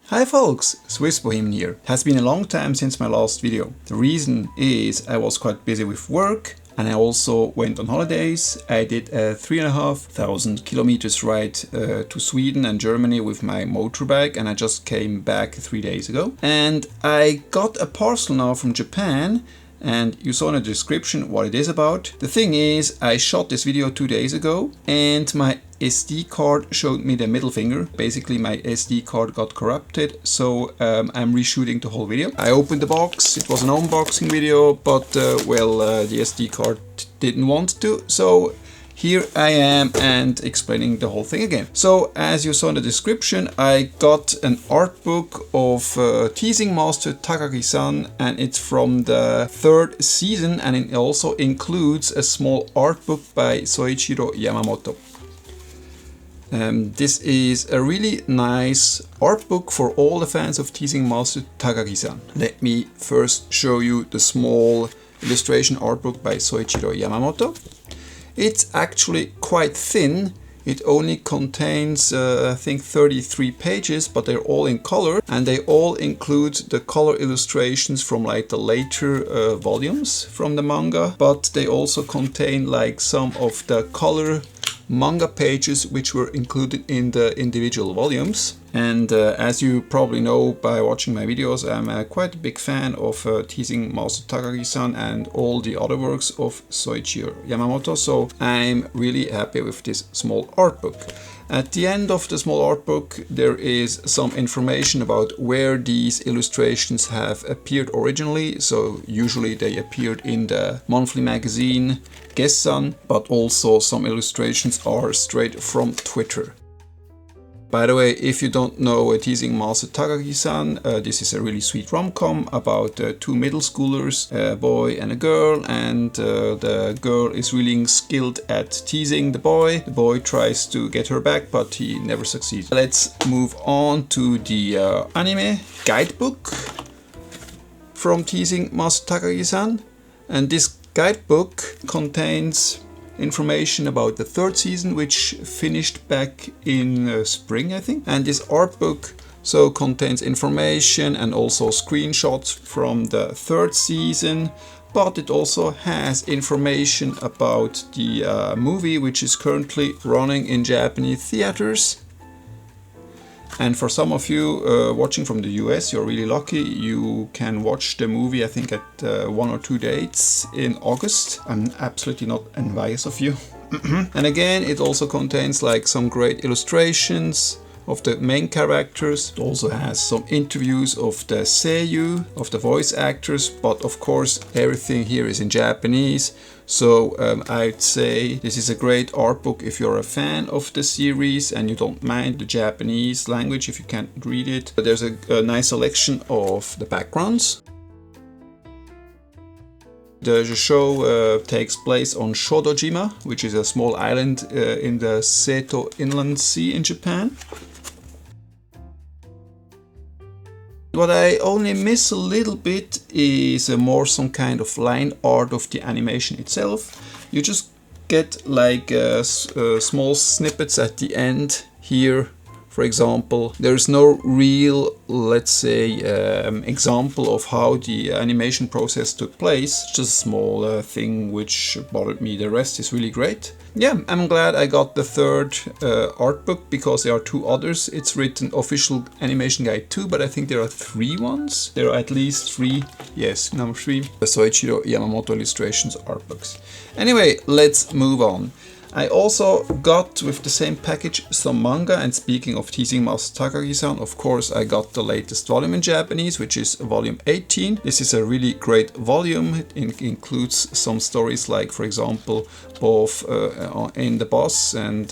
Hi folks, Swiss Bohemian here. It has been a long time since my last video. The reason is I was quite busy with work and I also went on holidays. I did a 3,500 kilometers ride to Sweden and Germany with my motorbike, and I just came back 3 days ago. And I got a parcel now from Japan, and you saw in the description what it is about. The thing is, I shot this video 2 days ago and my SD card showed me the middle finger. Basically my SD card got corrupted, so I'm reshooting the whole video. I opened the box, it was an unboxing video, but the SD card didn't want to, so here I am and explaining the whole thing again. So as you saw in the description, I got an art book of Teasing Master Takagi-san, and it's from the 3rd season, and it also includes a small art book by Souichiro Yamamoto. This is a really nice art book for all the fans of Teasing Master Takagi-san. Let me first show you the small illustration art book by Souichiro Yamamoto. It's actually quite thin. It only contains, I think, 33 pages, but they're all in color, and they all include the color illustrations from like the later volumes from the manga, but they also contain like some of the color manga pages which were included in the individual volumes. And as you probably know by watching my videos, I'm quite a big fan of Teasing Master Takagi-san and all the other works of Souichiro Yamamoto, so I'm really happy with this small art book. At the end of the small art book there is some information about where these illustrations have appeared originally. So usually they appeared in the monthly magazine Gessan, but also some illustrations are straight from Twitter. By the way, if you don't know Teasing Master Takagi-san, this is a really sweet rom-com about two middle schoolers, a boy and a girl, and the girl is really skilled at teasing the boy. The boy tries to get her back, but he never succeeds. Let's move on to the anime guidebook from Teasing Master Takagi-san. And this guidebook contains information about the 3rd season, which finished back in spring, I think. And this art book so contains information and also screenshots from the 3rd season, but it also has information about the movie, which is currently running in Japanese theaters. And for some of you watching from the US, you're really lucky. You can watch the movie, I think, at 1 or 2 dates in August. I'm absolutely not envious of you. And again, it also contains like some great illustrations of the main characters. It also has some interviews of the seiyuu, of the voice actors, but of course everything here is in Japanese. So I'd say this is a great art book if you're a fan of the series and you don't mind the Japanese language if you can't read it. There's a nice selection of the backgrounds. The show takes place on Shodojima, which is a small island in the Seto Inland Sea in Japan. What I only miss a little bit is more some kind of line art of the animation itself. You just get like small snippets at the end here. For example, there's no real, let's say, example of how the animation process took place. Just a small thing which bothered me. The rest is really great. Yeah, I'm glad I got the 3rd art book because there are 2 others. It's written Official Animation Guide 2, but I think there are 3 ones. There are at least 3. Yes, number 3. The Souichiro Yamamoto Illustrations art books. Anyway, let's move on. I also got with the same package some manga, and speaking of Teasing Master Takagi-san, of course I got the latest volume in Japanese, which is volume 18. This is a really great volume. It includes some stories like, for example, both in the boss and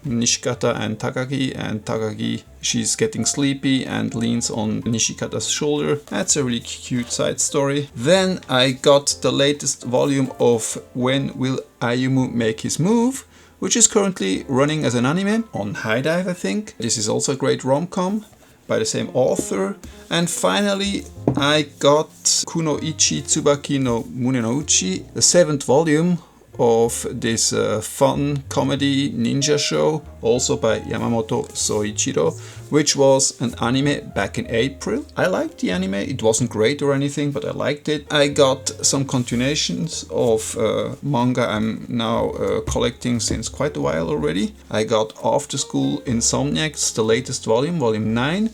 Nishikata and Takagi, she's getting sleepy and leans on Nishikata's shoulder. That's a really cute side story. Then I got the latest volume of When Will Ayumu Make His Move, which is currently running as an anime on High Dive, I think. This is also a great rom-com by the same author. And finally I got Kunoichi Tsubaki no Mune no Uchi, the 7th volume of this fun comedy ninja show, also by Yamamoto Souichiro, which was an anime back in April. I liked the anime, it wasn't great or anything, but I liked it. I got some continuations of manga I'm now collecting since quite a while already. I got After School Insomniacs, the latest volume, volume 9.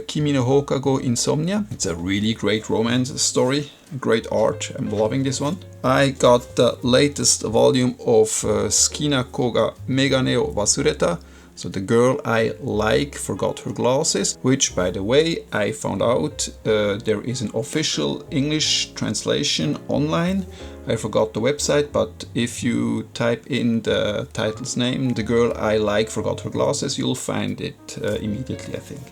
Kimi no Hokago Insomnia. It's a really great romance story, great art, I'm loving this one. I got the latest volume of Skina Koga Megane o Wasureta, so the girl I like forgot her glasses, which by the way I found out there is an official English translation online. I forgot the website, but if you type in the title's name, The Girl I Like Forgot Her Glasses, you'll find it immediately, I think.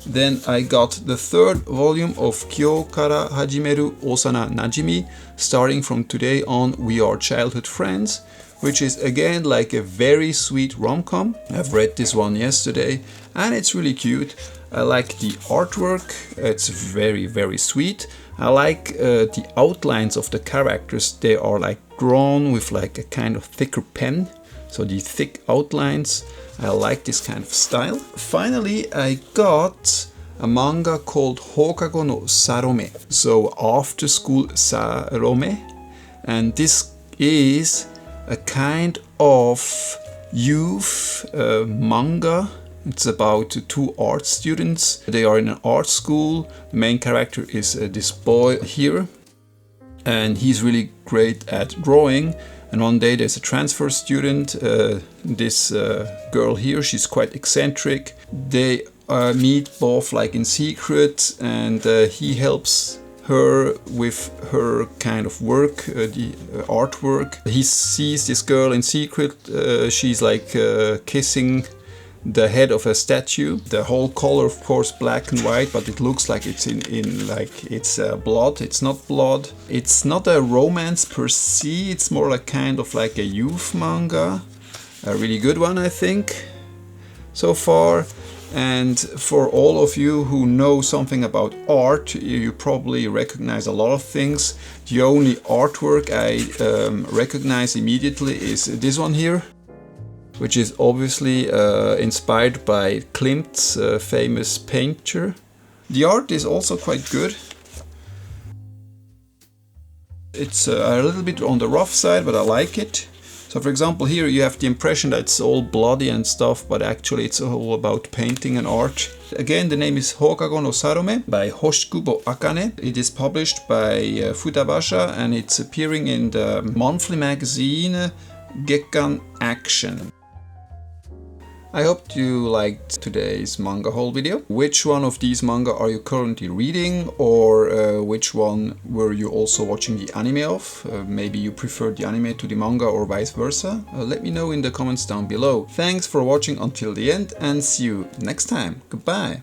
Then I got the third volume of Kyo Kara Hajimeru Osana Najimi, starting from today on we are childhood friends, which is again like a very sweet rom-com. I've read this one yesterday and it's really cute. I like the artwork, it's very sweet. I like the outlines of the characters, they are like drawn with like a kind of thicker pen, so the thick outlines. I like this kind of style. Finally, I got a manga called Hokago no Sarome, so After School Sarome, and this is a kind of youth manga. It's about two art students. They are in an art school. The main character is this boy here, and he's really great at drawing. And one day there's a transfer student, this girl here, she's quite eccentric. They meet both like in secret, and he helps her with her kind of work, the artwork. He sees this girl in secret, she's like kissing the head of a statue. The whole color, of course, black and white, but it looks like it's in like it's blood. It's not blood. It's not a romance per se. It's more like kind of like a youth manga. A really good one, I think, so far. And for all of you who know something about art, you probably recognize a lot of things. The only artwork I recognize immediately is this one here, which is obviously inspired by Klimt's famous painter. The art is also quite good. It's a little bit on the rough side, but I like it. So for example, here you have the impression that it's all bloody and stuff, but actually it's all about painting and art. Again, the name is Hokago no Sarome by Hoshikubo Akane. It is published by Futabasha and it's appearing in the monthly magazine Gekkan Action. I hope you liked today's manga haul video. Which one of these manga are you currently reading, or which one were you also watching the anime of? Maybe you preferred the anime to the manga or vice versa? Let me know in the comments down below. Thanks for watching until the end and see you next time. Goodbye!